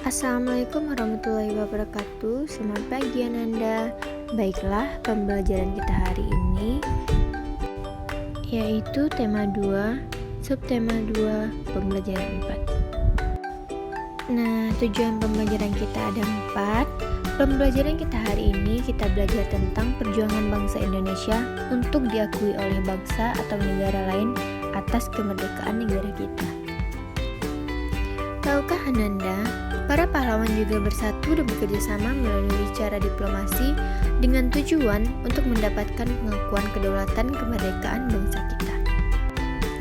Assalamualaikum warahmatullahi wabarakatuh. Selamat pagi Ananda. Baiklah, pembelajaran kita hari ini yaitu tema 2, subtema 2, pembelajaran 4. Nah, tujuan pembelajaran kita ada 4. Pembelajaran kita hari ini kita belajar tentang perjuangan bangsa Indonesia untuk diakui oleh bangsa atau negara lain atas kemerdekaan negara kita. Tahukah Ananda, para pahlawan juga bersatu dan bekerja sama melalui cara diplomasi dengan tujuan untuk mendapatkan pengakuan kedaulatan kemerdekaan bangsa kita.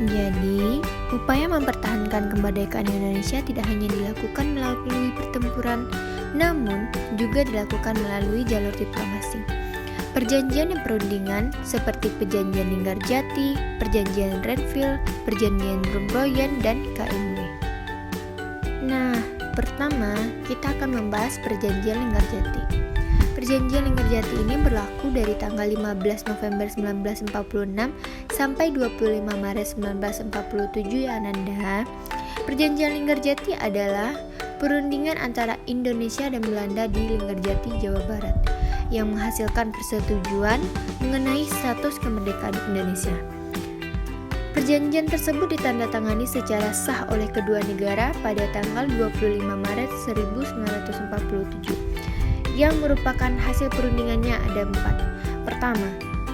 Jadi, upaya mempertahankan kemerdekaan Indonesia tidak hanya dilakukan melalui pertempuran, namun juga dilakukan melalui jalur diplomasi. Perjanjian dan perundingan seperti Perjanjian Linggarjati, Perjanjian Renville, Perjanjian Rumroyen, dan KMW. Nah, pertama kita akan membahas Perjanjian Linggarjati. Perjanjian Linggarjati ini berlaku dari tanggal 15 November 1946 sampai 25 Maret 1947 ya Ananda. Perjanjian Linggarjati adalah perundingan antara Indonesia dan Belanda di Linggarjati, Jawa Barat yang menghasilkan persetujuan mengenai status kemerdekaan Indonesia. Perjanjian tersebut ditandatangani secara sah oleh kedua negara pada tanggal 25 Maret 1947. Yang merupakan hasil perundingannya ada 4. Pertama,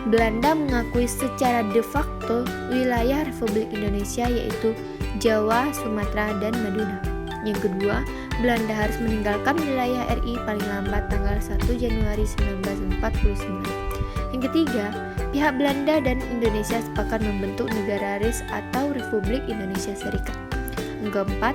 Belanda mengakui secara de facto wilayah Republik Indonesia yaitu Jawa, Sumatera, dan Madura. Yang kedua, Belanda harus meninggalkan wilayah RI paling lambat tanggal 1 Januari 1949. Yang ketiga, pihak Belanda dan Indonesia sepakat membentuk negara RIS atau Republik Indonesia Serikat. Yang keempat,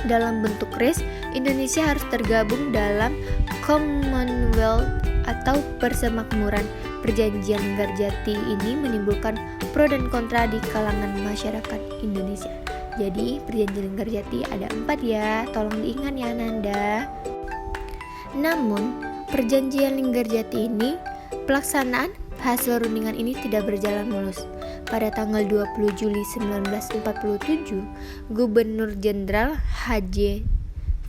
dalam bentuk RIS, Indonesia harus tergabung dalam Commonwealth atau Persemakmuran. Perjanjian Linggarjati ini menimbulkan pro dan kontra di kalangan masyarakat Indonesia. Jadi, Perjanjian Linggarjati ada 4 ya, tolong diingat ya Nanda. Namun, Perjanjian Linggarjati ini pelaksanaan hasil rundingan ini tidak berjalan mulus. Pada tanggal 20 Juli 1947, Gubernur Jenderal H.J.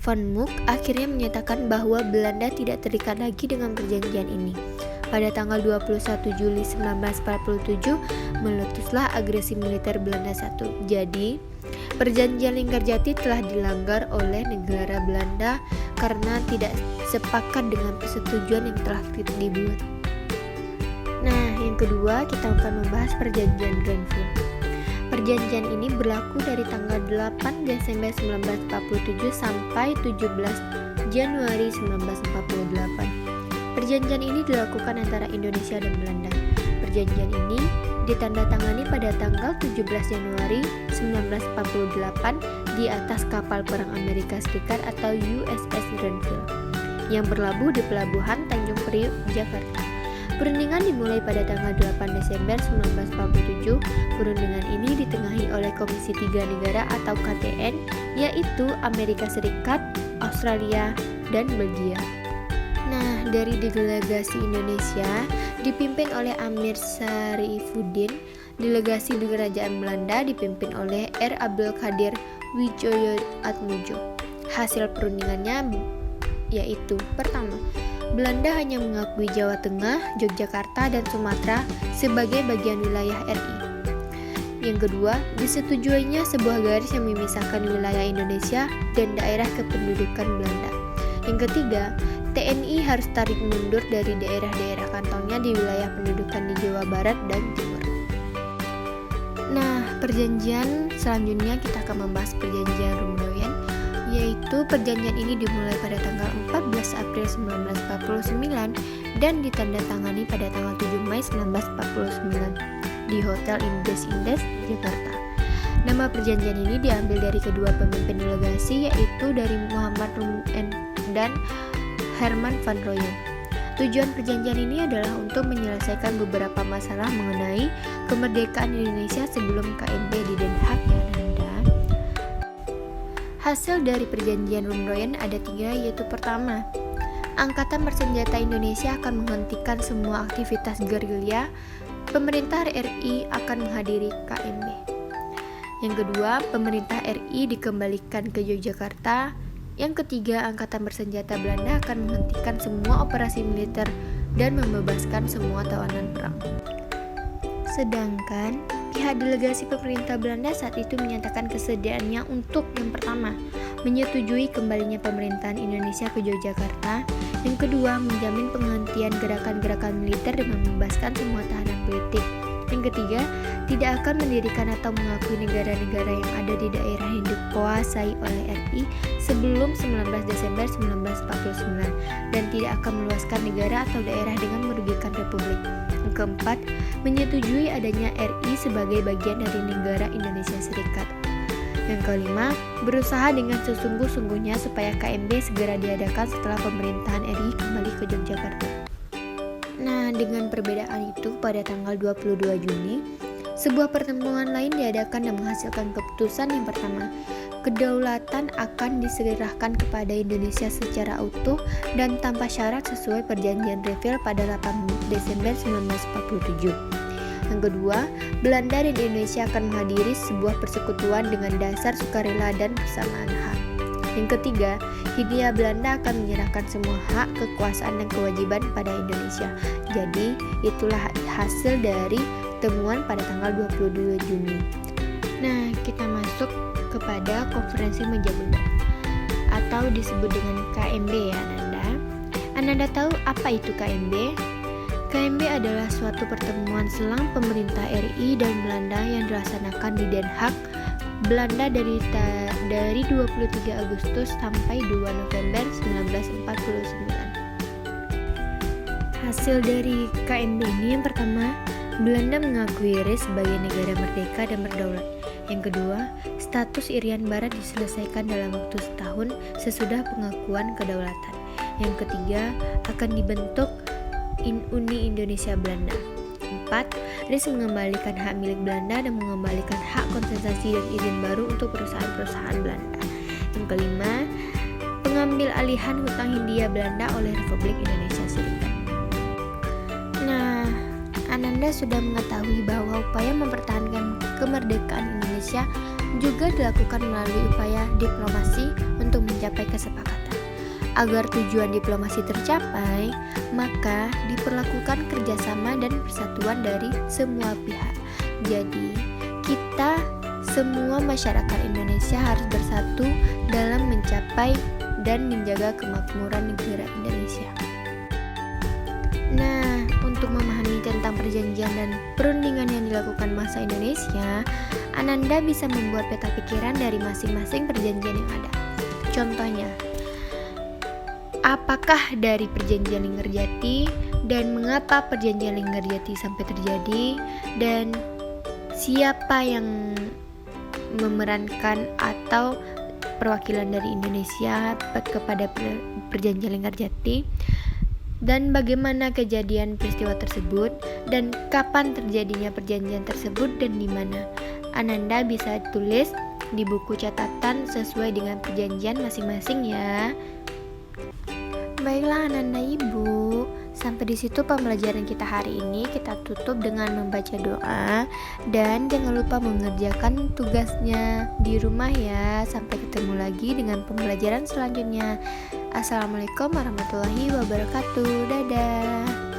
Van Mook akhirnya menyatakan bahwa Belanda tidak terikat lagi dengan perjanjian ini. Pada tanggal 21 Juli 1947, meletuslah agresi militer Belanda I. Jadi, Perjanjian Linggarjati telah dilanggar oleh negara Belanda karena tidak sepakat dengan persetujuan yang telah dibuat. Nah, yang kedua kita akan membahas Perjanjian Renville. Perjanjian ini berlaku dari tanggal 8 Desember 1947 sampai 17 Januari 1948. Perjanjian ini dilakukan antara Indonesia dan Belanda. Perjanjian ini ditandatangani pada tanggal 17 Januari 1948 di atas kapal perang Amerika Serikat atau USS Renville yang berlabuh di pelabuhan Tanjung Priok, Jakarta. Perundingan dimulai pada tanggal 8 Desember 1947. Perundingan ini ditengahi oleh Komisi 3 Negara atau KTN, yaitu Amerika Serikat, Australia, dan Belgia. Nah, dari delegasi Indonesia dipimpin oleh Amir Syarifuddin, delegasi Kerajaan Belanda dipimpin oleh R. Abdul Qadir Widjojoatmojo. Hasil perundingannya yaitu pertama, Belanda hanya mengakui Jawa Tengah, Yogyakarta, dan Sumatera sebagai bagian wilayah RI. Yang kedua, disetujuinya sebuah garis yang memisahkan wilayah Indonesia dan daerah kependudukan Belanda. Yang ketiga, TNI harus tarik mundur dari daerah-daerah kantongnya di wilayah pendudukan di Jawa Barat dan Timur. Nah, perjanjian selanjutnya kita akan membahas Perjanjian Rumroyen, yaitu perjanjian ini dimulai pada tanggal 14 April 1949 dan ditandatangani pada tanggal 7 Mei 1949 di Hotel Indes, Jakarta. Nama perjanjian ini diambil dari kedua pemimpin delegasi, yaitu dari Muhammad Rumend dan Herman van Rompuy. Tujuan perjanjian ini adalah untuk menyelesaikan beberapa masalah mengenai kemerdekaan Indonesia sebelum KMB di Den Haag ya Nanda. Hasil dari Perjanjian Rumroyen ada 3, yaitu pertama, Angkatan Bersenjata Indonesia akan menghentikan semua aktivitas gerilya. Pemerintah RI akan menghadiri KMB. Yang kedua, pemerintah RI dikembalikan ke Yogyakarta. Yang ketiga, Angkatan Bersenjata Belanda akan menghentikan semua operasi militer dan membebaskan semua tawanan perang. Sedangkan pihak delegasi pemerintah Belanda saat itu menyatakan kesediaannya untuk yang pertama, menyetujui kembalinya pemerintahan Indonesia ke Yogyakarta. Yang kedua, menjamin penghentian gerakan-gerakan militer dan membebaskan semua tahanan politik. Yang ketiga, tidak akan mendirikan atau mengakui negara-negara yang ada di daerah yang dikuasai oleh RI sebelum 19 Desember 1949 dan tidak akan meluaskan negara atau daerah dengan merugikan republik. Yang keempat, menyetujui adanya RI sebagai bagian dari negara Indonesia Serikat. Yang kelima, berusaha dengan sesungguh-sungguhnya supaya KMB segera diadakan setelah pemerintahan RI kembali ke Yogyakarta. Nah, dengan perbedaan itu pada tanggal 22 Juni, sebuah pertemuan lain diadakan dan menghasilkan keputusan yang pertama, kedaulatan akan diserahkan kepada Indonesia secara utuh dan tanpa syarat sesuai perjanjian Revel pada 8 Desember 1947. Yang kedua, Belanda dan Indonesia akan menghadiri sebuah persekutuan dengan dasar sukarela dan persamaan hak. Yang ketiga, Hindia Belanda akan menyerahkan semua hak, kekuasaan, dan kewajiban pada Indonesia. Jadi, itulah hasil dari temuan pada tanggal 22 Juni. Nah, kita masuk kepada konferensi meja bulat atau disebut dengan KMB ya Ananda. Ananda tahu apa itu KMB? KMB adalah suatu pertemuan selang pemerintah RI dan Belanda yang dilaksanakan di Den Haag, Belanda dari 23 Agustus sampai 2 November 1949. Hasil dari KMB ini yang pertama, Belanda mengakui RI sebagai negara merdeka dan berdaulat. Yang kedua, status Irian Barat diselesaikan dalam waktu setahun sesudah pengakuan kedaulatan. Yang ketiga, akan dibentuk Uni Indonesia Belanda. 4. RIS mengembalikan hak milik Belanda dan mengembalikan hak konsentrasi dan izin baru untuk perusahaan-perusahaan Belanda. Yang kelima, pengambil alihan hutang Hindia Belanda oleh Republik Indonesia Serikat. Nah, Ananda sudah mengetahui bahwa upaya mempertahankan kemerdekaan Indonesia juga dilakukan melalui upaya diplomasi untuk mencapai kesepakatan. Agar tujuan diplomasi tercapai, maka diperlakukan kerjasama dan persatuan dari semua pihak. Jadi, kita semua masyarakat Indonesia harus bersatu dalam mencapai dan menjaga kemakmuran negara Indonesia. Nah, untuk memahami tentang perjanjian dan perundingan yang dilakukan bangsa Indonesia, Ananda bisa membuat peta pikiran dari masing-masing perjanjian yang ada. Contohnya, apakah dari perjanjian Linggarjati dan mengapa perjanjian Linggarjati sampai terjadi dan siapa yang memerankan atau perwakilan dari Indonesia kepada perjanjian Linggarjati dan bagaimana kejadian peristiwa tersebut dan kapan terjadinya perjanjian tersebut dan di mana. Ananda bisa tulis di buku catatan sesuai dengan perjanjian masing-masing ya. Baiklah Ananda Ibu, sampai di situ pembelajaran kita hari ini. Kita tutup dengan membaca doa dan jangan lupa mengerjakan tugasnya di rumah ya. Sampai ketemu lagi dengan pembelajaran selanjutnya. Assalamualaikum warahmatullahi wabarakatuh. Dadah.